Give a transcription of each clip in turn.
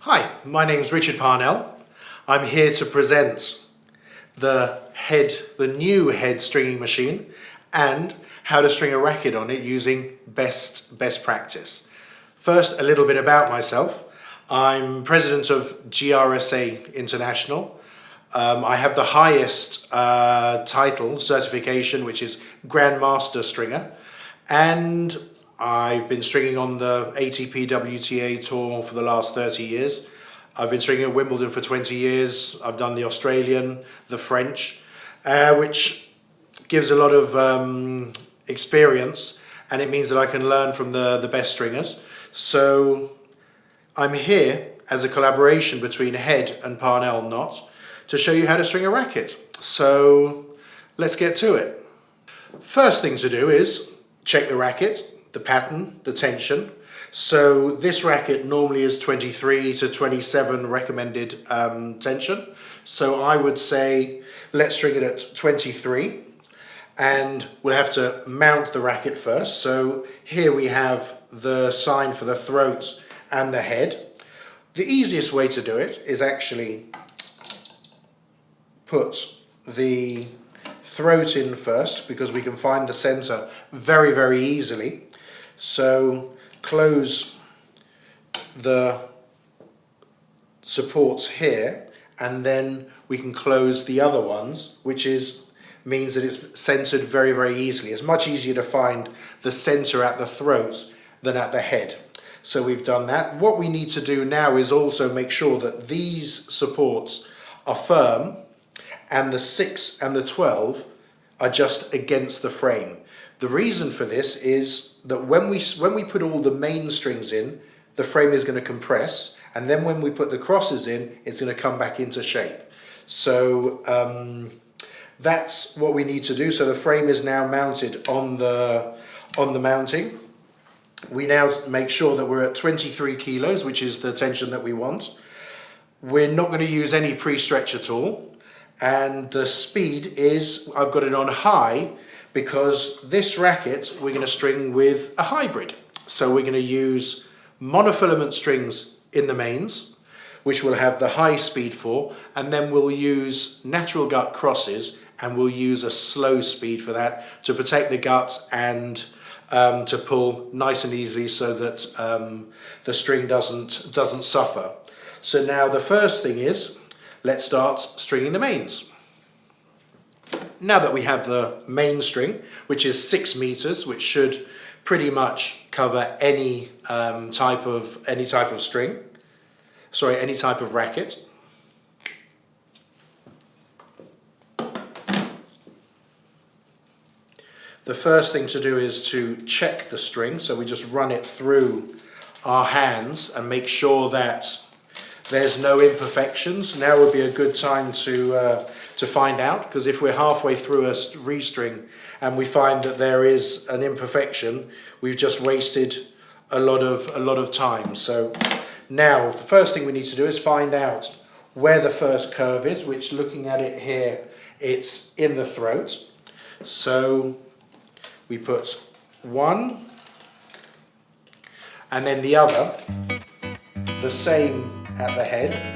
Hi, my name's Richard Parnell. I'm here to present the new head stringing machine and how to string a racket on it using best practice. First, a little bit about myself. I'm president of GRSA International. I have the highest certification, which is Grandmaster Stringer, and I've been stringing on the ATP WTA tour for the last 30 years. I've been stringing at Wimbledon for 20 years. I've done the Australian, the French, which gives a lot of experience, and it means that I can learn from the best stringers. So I'm here as a collaboration between Head and Parnell Knot to show you how to string a racket. So let's get to it. First thing to do is check the racket, the pattern, the tension. So this racket normally is 23 to 27 recommended tension. So I would say let's string it at 23, and we'll have to mount the racket first. So here we have the sign for the throat and the head. The easiest way to do it is actually put the throat in first, because we can find the center very easily. So close the supports here, and then we can close the other ones, which means that it's centered very easily. It's much easier to find the center at the throat than at the head. So we've done that. What we need to do now is also make sure that these supports are firm and the 6 and the 12 are just against the frame. The reason for this is that when we put all the main strings in, the frame is going to compress, and then when we put the crosses in, it's going to come back into shape. So that's what we need to do. So the frame is now mounted on the mounting. We now make sure that we're at 23 kilos, which is the tension that we want. We're not going to use any pre-stretch at all. And the speed is, I've got it on high, because this racket we're going to string with a hybrid. So we're going to use monofilament strings in the mains, which we'll have the high speed for, and then we'll use natural gut crosses, and we'll use a slow speed for that to protect the gut and to pull nice and easily so that the string doesn't suffer. So now the first thing is, let's start stringing the mains. Now that we have the main string, which is 6 meters, which should pretty much cover any type of string, sorry, any type of racket. The first thing to do is to check the string, so we just run it through our hands and make sure that there's no imperfections. Now would be a good time to find out, because if we're halfway through a restring and we find that there is an imperfection, we've just wasted a lot of time. So now the first thing we need to do is find out where the first curve is, which, looking at it here, it's in the throat. So we put one and then the other, the same at the head.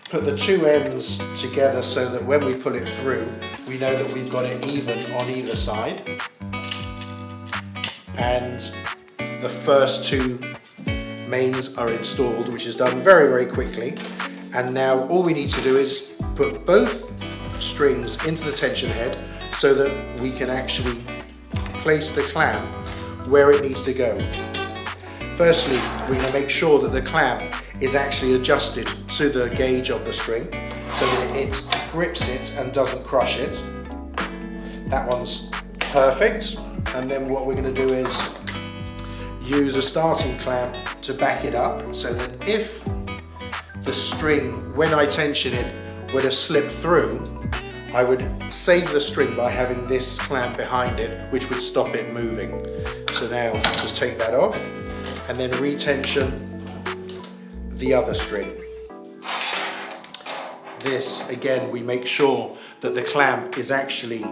Put the two ends together so that when we pull it through, we know that we've got it even on either side. And the first two mains are installed, which is done very quickly. And now all we need to do is put both strings into the tension head so that we can actually place the clamp where it needs to go. Firstly, we're going to make sure that the clamp is actually adjusted to the gauge of the string so that it grips it and doesn't crush it. That one's perfect. And then what we're going to do is use a starting clamp to back it up, so that if the string, when I tension it, were to slip through, I would save the string by having this clamp behind it, which would stop it moving. So now just take that off and then retension the other string. This, again, we make sure that the clamp is actually,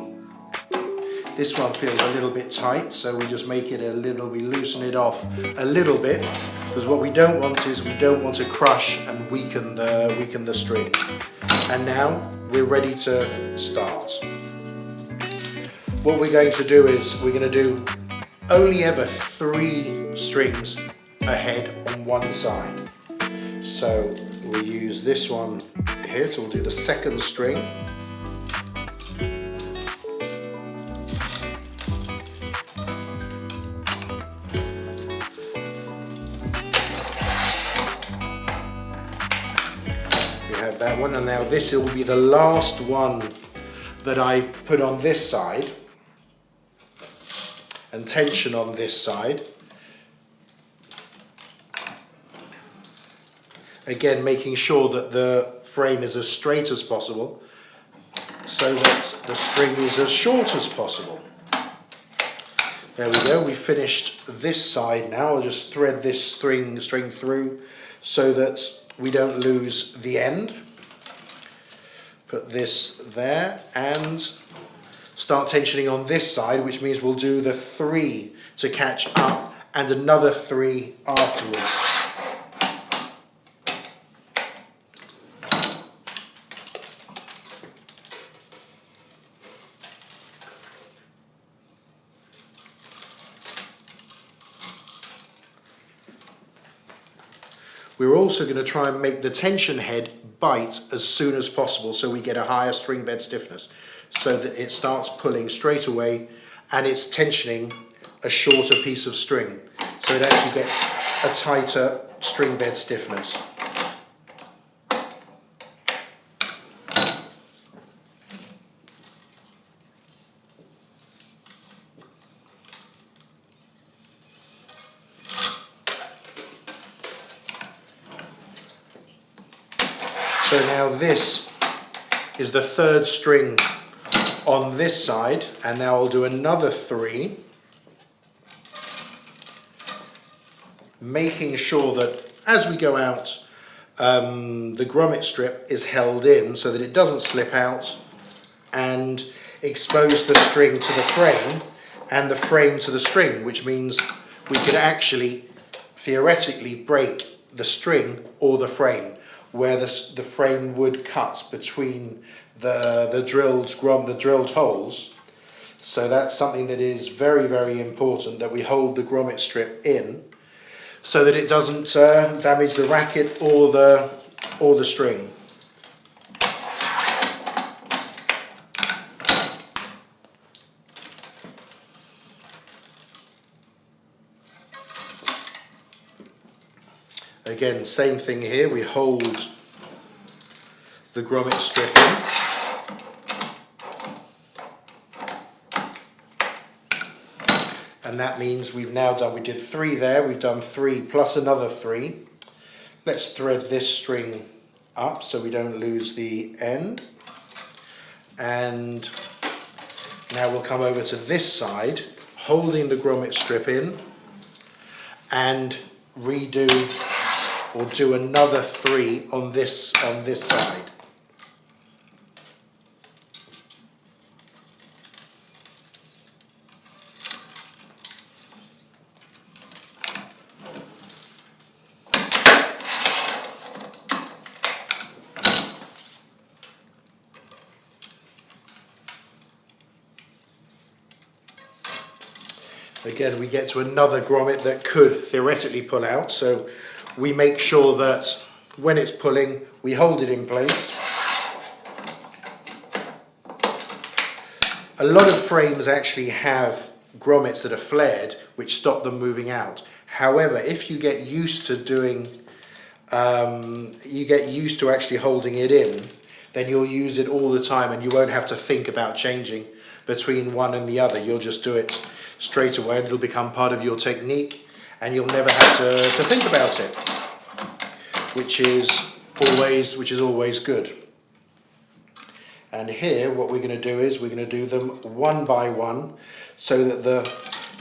this one feels a little bit tight, so we just make it we loosen it off a little bit because what we don't want is we don't want to crush and weaken the string. And now we're ready to start. What we're going to do is we're going to do only ever 3 strings ahead on one side. So we use this one here, so we'll do the second string. We have that one, and now this will be the last one that I put on this side, and tension on this side. Again, making sure that the frame is as straight as possible so that the string is as short as possible. There we go, we finished this side now. I'll just thread this string through so that we don't lose the end. Put this there and start tensioning on this side, which means we'll do the 3 to catch up and another 3 afterwards. We're also going to try and make the tension head bite as soon as possible so we get a higher string bed stiffness, so that it starts pulling straight away and it's tensioning a shorter piece of string, so it actually gets a tighter string bed stiffness. So now this is the 3rd string on this side, and now I'll do another 3, making sure that as we go out the grommet strip is held in so that it doesn't slip out and expose the string to the frame and the frame to the string, which means we could actually theoretically break the string or the frame, where the frame would cut between the drilled holes. So that's something that is very, very important, that we hold the grommet strip in so that it doesn't damage the racket or the string. Again, same thing here, we hold the grommet strip in. And that means we've now done, we did 3 there, we've done 3 plus another 3. Let's thread this string up so we don't lose the end. And now we'll come over to this side, holding the grommet strip in, and redo or do another 3 on this side. Again, we get to another grommet that could theoretically pull out, so we make sure that when it's pulling, we hold it in place. A lot of frames actually have grommets that are flared, which stop them moving out. However, if you get used to doing, actually holding it in, then you'll use it all the time and you won't have to think about changing between one and the other. You'll just do it straight away and it'll become part of your technique and you'll never have to think about it, which is always good. And here what we're going to do is we're going to do them one by one so that the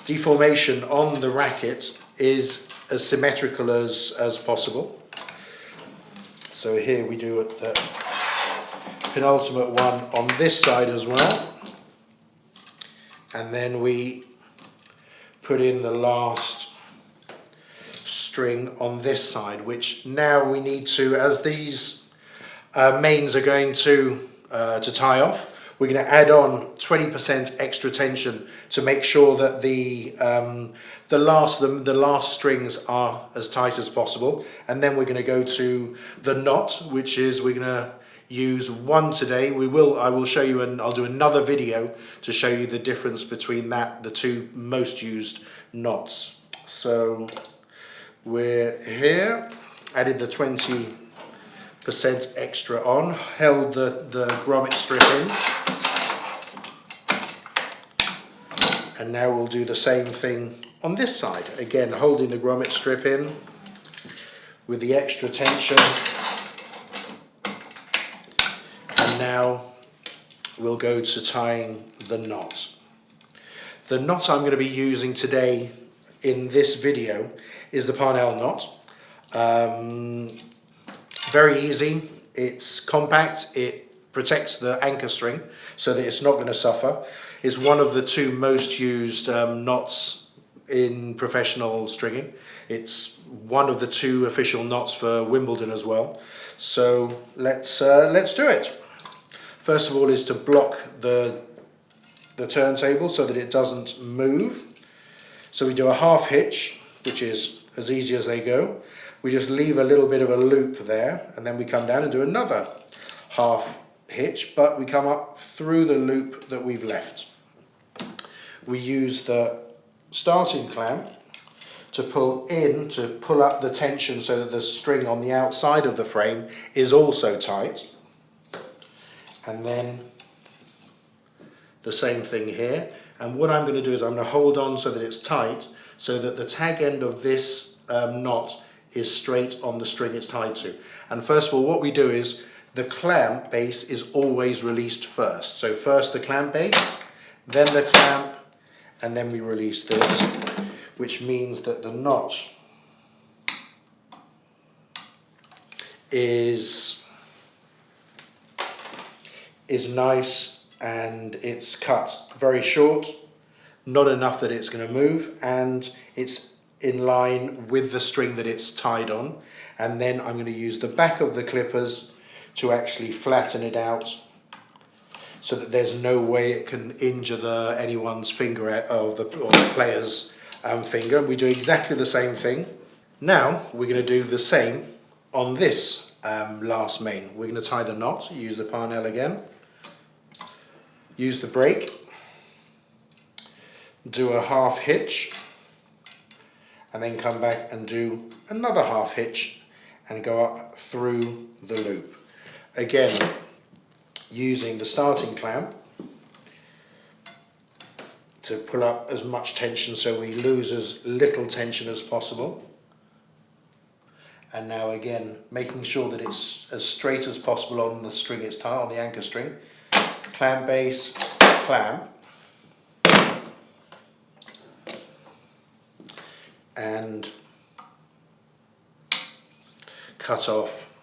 deformation on the racket is as symmetrical as possible. So here we do the penultimate one on this side as well, and then we put in the last string on this side, which now we need to, as these mains are going to tie off, we're going to add on 20% extra tension to make sure that the last strings are as tight as possible. And then we're going to go to the knot, which is we're going to use one today. I will show you, and I'll do another video to show you the difference between the two most used knots. So we're here, added the 20% extra on, held the grommet strip in, and now we'll do the same thing on this side. Again, holding the grommet strip in with the extra tension. And now we'll go to tying the knot. The knot I'm going to be using today in this video is the Parnell knot. Very easy, it's compact, it protects the anchor string so that it's not going to suffer. It's one of the two most used knots in professional stringing. It's one of the two official knots for Wimbledon as well. So let's do it. First of all is to block the turntable so that it doesn't move. So we do a half hitch, which is as easy as they go. We just leave a little bit of a loop there, and then we come down and do another half hitch, but we come up through the loop that we've left. We use the starting clamp to pull up the tension so that the string on the outside of the frame is also tight. And then the same thing here. And what I'm going to do is I'm going to hold on so that it's tight, so that the tag end of this knot is straight on the string it's tied to. And first of all, what we do is the clamp base is always released first. So first the clamp base, then the clamp, and then we release this, which means that the knot is nice and it's cut very short, not enough that it's going to move, and it's in line with the string that it's tied on. And then I'm going to use the back of the clippers to actually flatten it out so that there's no way it can injure anyone's finger or the player's finger. We do exactly the same thing. Now we're going to do the same on this last main. We're going to tie the knot, use the Parnell again, use the brake, do a half hitch, and then come back and do another half hitch and go up through the loop. Again, using the starting clamp to pull up as much tension so we lose as little tension as possible. And now again, making sure that it's as straight as possible on the string it's tied, on the anchor string. Clamp base, clamp, and cut off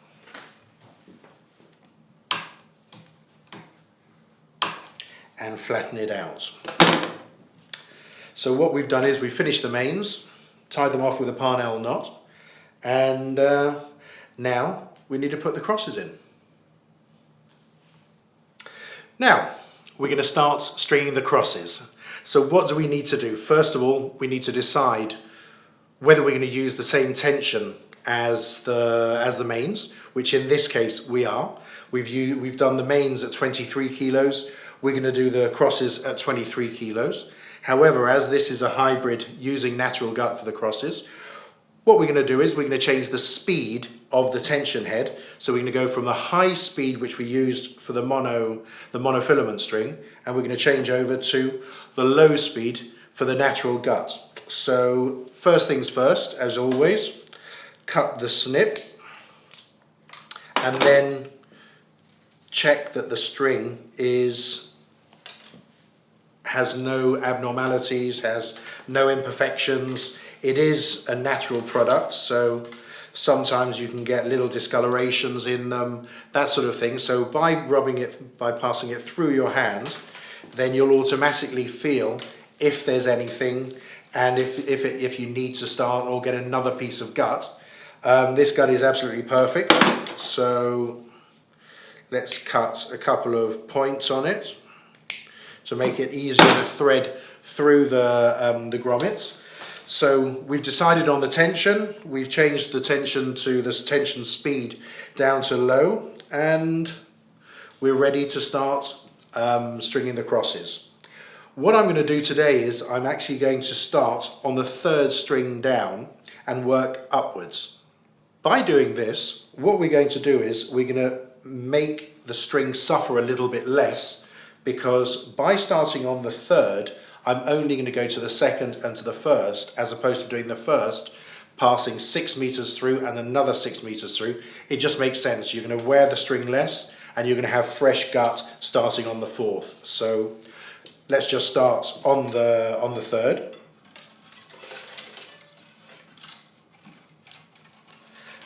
and flatten it out. So what we've done is we finished the mains, tied them off with a Parnell knot, and now we need to put the crosses in. Now we're going to start stringing the crosses. So what do we need to do? First of all, we need to decide whether we're going to use the same tension as the mains, which in this case we are. We've done the mains at 23 kilos. We're going to do the crosses at 23 kilos. However, as this is a hybrid using natural gut for the crosses, what we're going to do is we're going to change the speed of the tension head. So we're going to go from the high speed which we used for the monofilament string, and we're going to change over to the low speed for the natural gut. So first things first, as always, cut the snip and then check that the string has no abnormalities, has no imperfections. It is a natural product, so sometimes you can get little discolorations in them, that sort of thing. So by passing it through your hand, then you'll automatically feel if there's anything, and if you need to start or get another piece of gut, this gut is absolutely perfect. So let's cut a couple of points on it to make it easier to thread through the grommets. So we've decided on the tension. We've changed the tension to this tension speed down to low, and we're ready to start stringing the crosses. What I'm going to do today is I'm actually going to start on the third string down and work upwards. By doing this, what we're going to do is we're going to make the string suffer a little bit less, because by starting on the third, I'm only going to go to the second and to the first, as opposed to doing the first, passing 6 meters through and another 6 meters through. It just makes sense. You're going to wear the string less, and you're going to have fresh gut starting on the fourth. So let's just start on the third.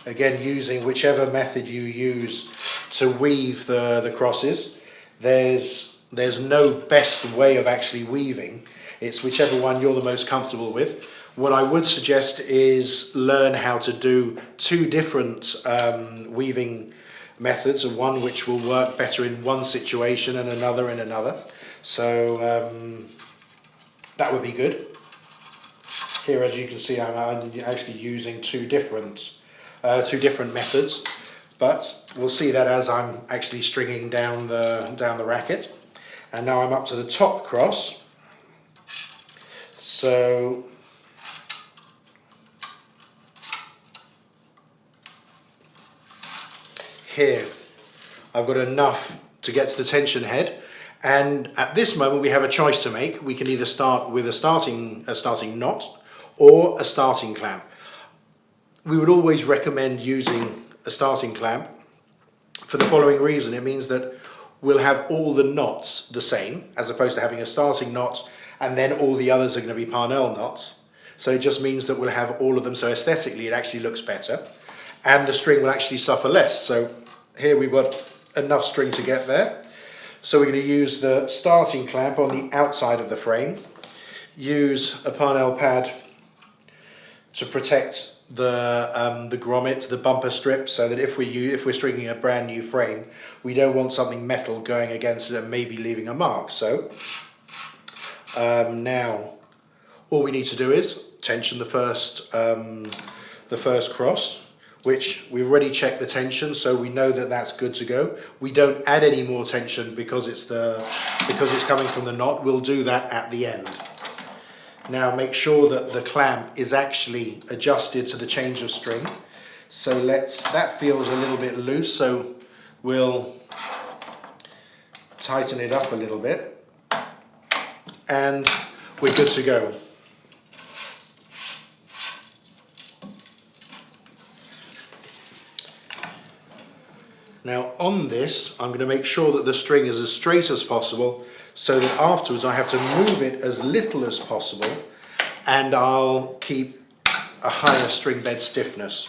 Again, using whichever method you use to weave the crosses. There's no best way of actually weaving. It's whichever one you're the most comfortable with. What I would suggest is learn how to do two different weaving methods, and one which will work better in one situation and another in another. So that would be good. Here, as you can see, I'm actually using two different methods, but we'll see that as I'm actually stringing down the racket. And now I'm up to the top cross. So here I've got enough to get to the tension head, and at this moment we have a choice to make. We can either start with a starting knot or a starting clamp. We would always recommend using a starting clamp for the following reason. It means that we'll have all the knots the same, as opposed to having a starting knot and then all the others are going to be parnell knots. So it just means that we'll have all of them, so aesthetically it actually looks better, and the string will actually suffer less. So here we've got enough string to get there. So we're going to use the starting clamp on the outside of the frame, use a parnell pad to protect the grommet, the bumper strip, so that if we're stringing a brand new frame, we don't want something metal going against it and maybe leaving a mark. So now all we need to do is tension the first cross, which we've already checked the tension, so we know that that's good to go. We don't add any more tension because it's coming from the knot. We'll do that at the end. Now make sure that the clamp is actually adjusted to the change of string. So that feels a little bit loose, so we'll tighten it up a little bit, and we're good to go. Now on this, I'm going to make sure that the string is as straight as possible, so that afterwards I have to move it as little as possible, and I'll keep a higher string bed stiffness.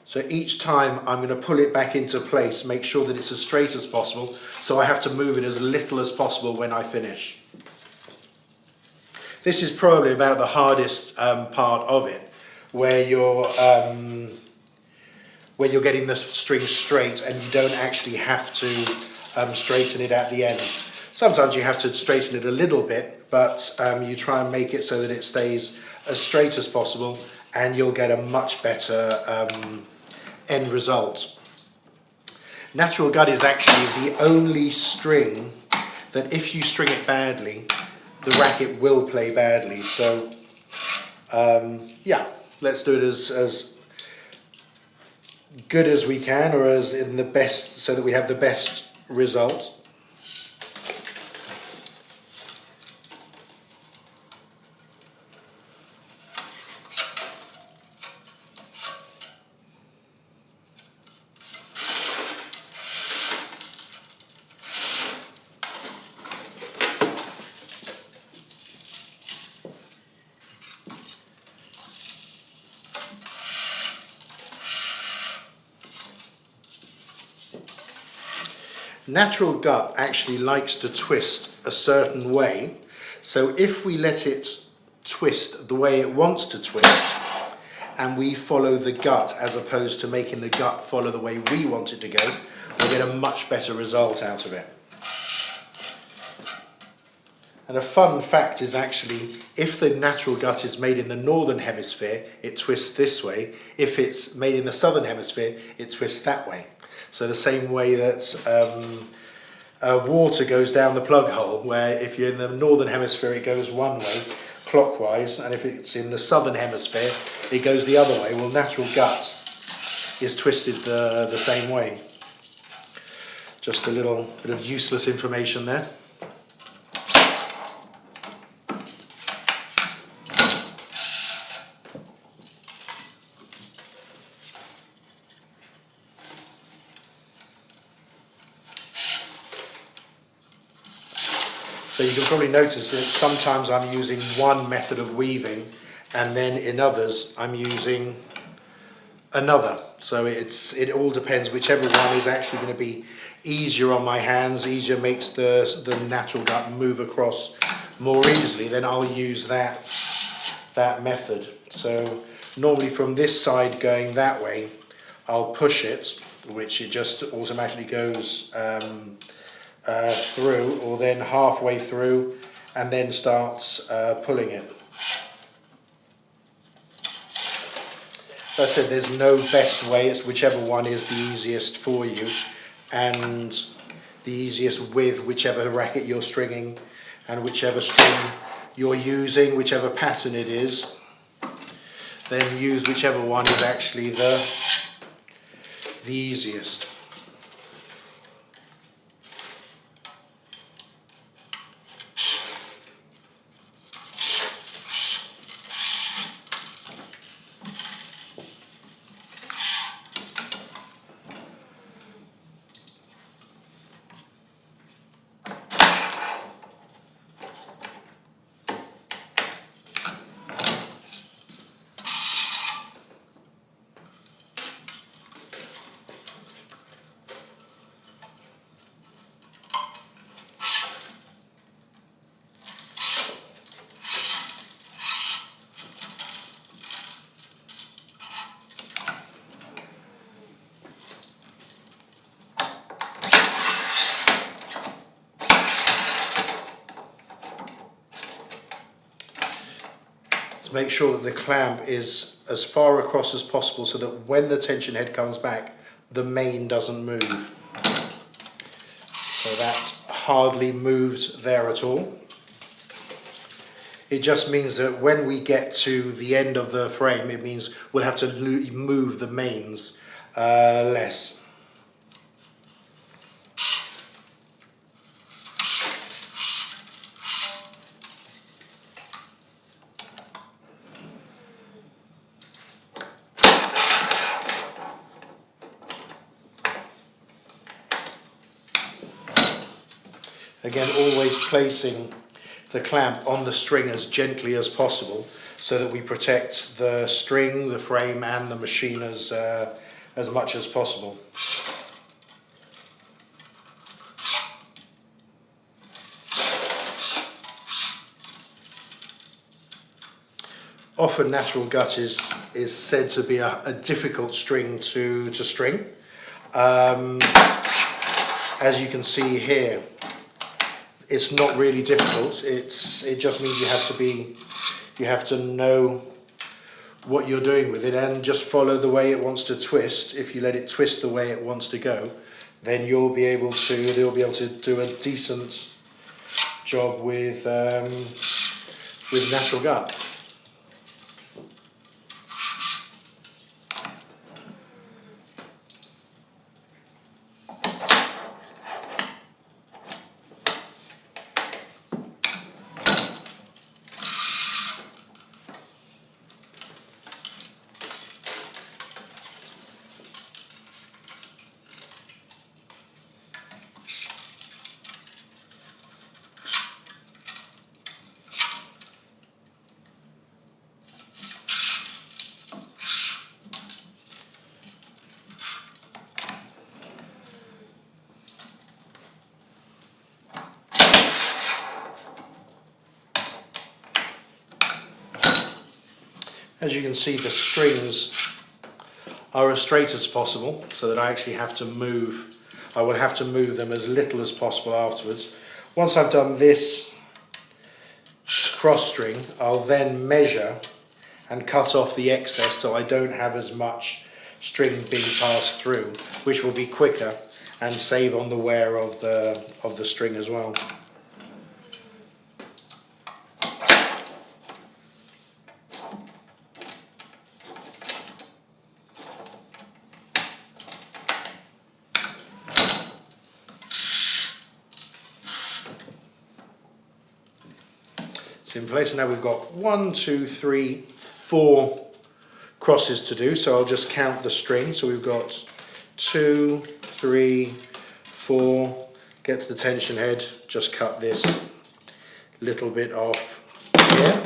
So each time I'm going to pull it back into place, make sure that it's as straight as possible, so I have to move it as little as possible when I finish. This is probably about the hardest part of it, where you're getting the string straight and you don't actually have to straighten it at the end. Sometimes you have to straighten it a little bit, but you try and make it so that it stays as straight as possible, and you'll get a much better end result. Natural gut is actually the only string that if you string it badly, the racket will play badly. So yeah, let's do it as good as we can, or as in the best, so that we have the best result. Natural gut actually likes to twist a certain way, So if we let it twist the way it wants to twist, and we follow the gut as opposed to making the gut follow the way we want it to go, we'll get a much better result out of it. And a fun fact is actually, if the natural gut is made in the northern hemisphere, it twists this way. If it's made in the southern hemisphere, it twists that way. So the same way that water goes down the plug hole, where if you're in the northern hemisphere it goes one way, clockwise, and if it's in the southern hemisphere it goes the other way. Well, natural gut is twisted the same way. Just a little bit of useless information there. So you can probably notice that sometimes I'm using one method of weaving, and then in others I'm using another. So it all depends. Whichever one is actually going to be easier on my hands, easier, makes the natural gut move across more easily, then I'll use that method. So normally from this side going that way, I'll push it, which it just automatically goes through, or then halfway through, and then starts pulling it. As I said, there's no best way, it's whichever one is the easiest for you and the easiest with whichever racket you're stringing and whichever string you're using, whichever pattern it is, then use whichever one is actually the easiest. To make sure that the clamp is as far across as possible so that when the tension head comes back, the main doesn't move. So that hardly moved there at all. It just means that when we get to the end of the frame, it means we'll have to move the mains less. Again, always placing the clamp on the string as gently as possible so that we protect the string, the frame and the machine as much as possible. Often natural gut is said to be a difficult string to string. As you can see here, it's not really difficult. It just means you have to know what you're doing with it and just follow the way it wants to twist. If you let it twist the way it wants to go, then they'll be able to do a decent job with natural gut. As you can see, the strings are as straight as possible, so that I actually have to move, I will have to move them as little as possible afterwards. Once I've done this cross string, I'll then measure and cut off the excess so I don't have as much string being passed through, which will be quicker and save on the wear of the string as well. In place, and now we've got 1, 2, 3, 4 crosses to do, so I'll just count the string. So we've got 2, 3, 4, get to the tension head, just cut this little bit off here.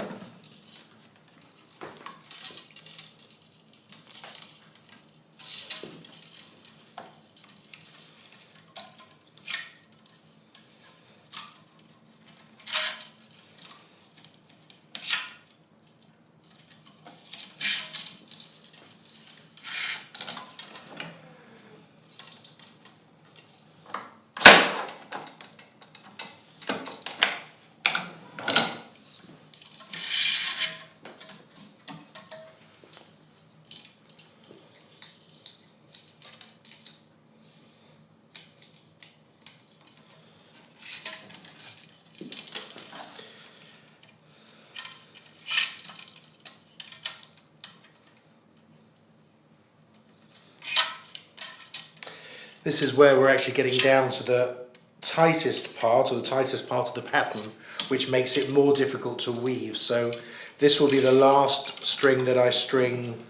This is where we're actually getting down to the tightest part, or the tightest part of the pattern, which makes it more difficult to weave. So this will be the last string that I string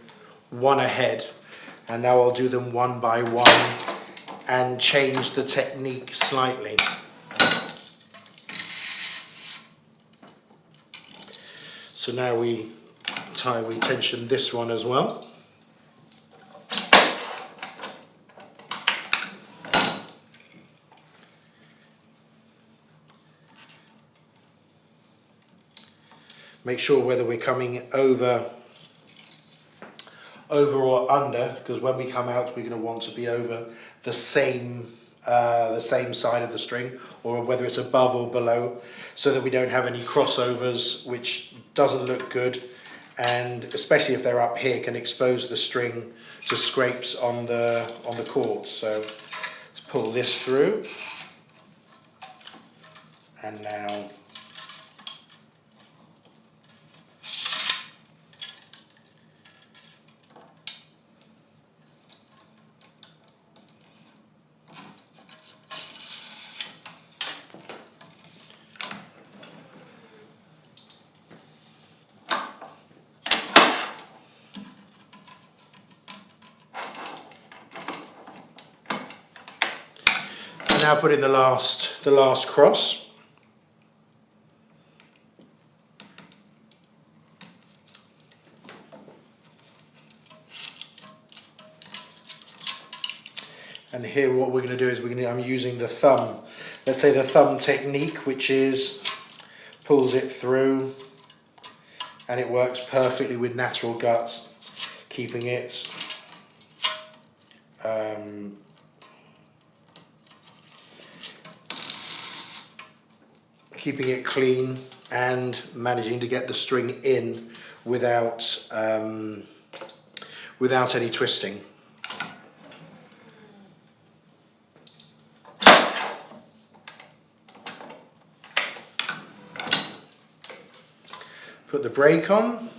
one ahead, and now I'll do them one by one and change the technique slightly. So now we tension this one as well. Make sure whether we're coming over or under, because when we come out we're going to want to be over the same side of the string, or whether it's above or below, so that we don't have any crossovers, which doesn't look good, and especially if they're up here, can expose the string to scrapes on the cords. So let's pull this through, and now put in the last cross. And here what we're going to do is I'm using the thumb, let's say the thumb technique, which is pulls it through, and it works perfectly with natural guts, keeping it clean and managing to get the string in without any twisting. Put the brake on.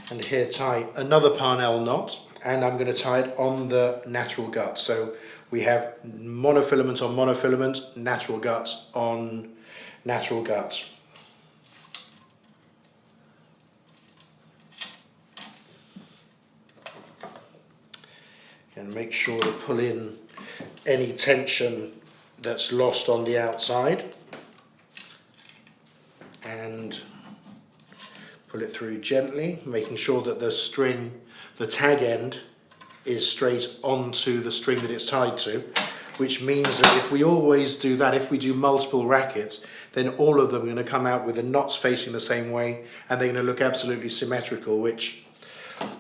And here tie another parnell knot, and I'm going to tie it on the natural gut. So we have monofilament on monofilament, natural gut on natural gut. And make sure to pull in any tension that's lost on the outside. Pull it through gently, making sure that the string, the tag end, is straight onto the string that it's tied to, which means that if we always do that, if we do multiple rackets, then all of them are going to come out with the knots facing the same way, and they're going to look absolutely symmetrical, which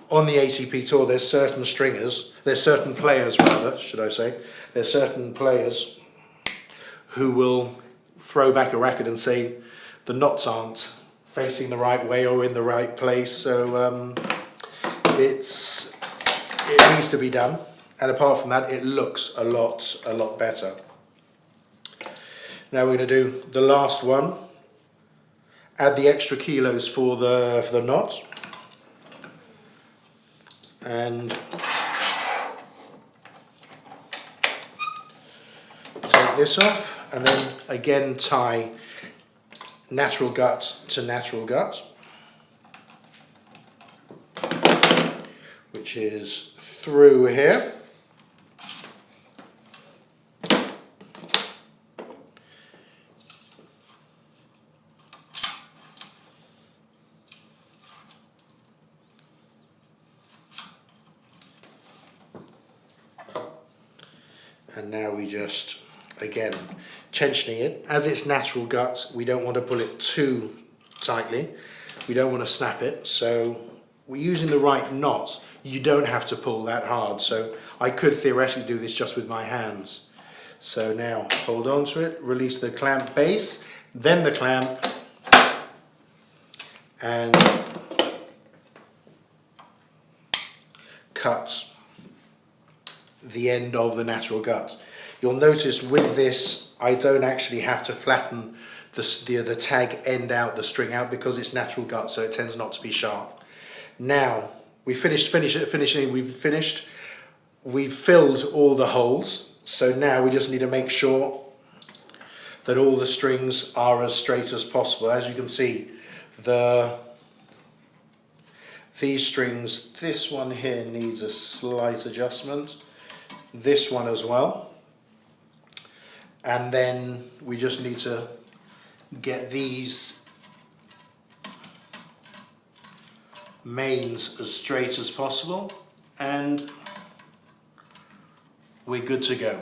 on the ATP Tour there's certain players who will throw back a racket and say the knots aren't facing the right way or in the right place, so it needs to be done, and apart from that it looks a lot better. Now we're going to do the last one, add the extra kilos for the knot, and take this off, and then again tie natural gut to natural gut, which is through here. And now we just, again, tensioning it. As it's natural gut, we don't want to pull it too tightly. We don't want to snap it. So we're using the right knot. You don't have to pull that hard. So I could theoretically do this just with my hands. So now hold on to it, release the clamp base, then the clamp, and cut the end of the natural gut. You'll notice with this I don't actually have to flatten the tag end out, the string out, because it's natural gut, so it tends not to be sharp. Now we've filled all the holes, so now we just need to make sure that all the strings are as straight as possible. As you can see, these strings, this one here needs a slight adjustment, this one as well, and then we just need to get these mains as straight as possible, and we're good to go.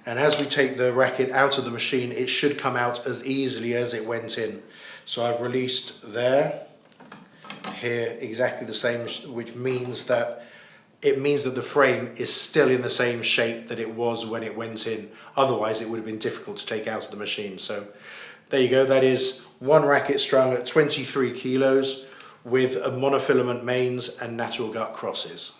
And as we take the racket out of the machine, it should come out as easily as it went in. So I've released there, here exactly the same, which means that the frame is still in the same shape that it was when it went in. Otherwise it would have been difficult to take out of the machine. So there you go, that is one racket strung at 23 kilos with a monofilament mains and natural gut crosses.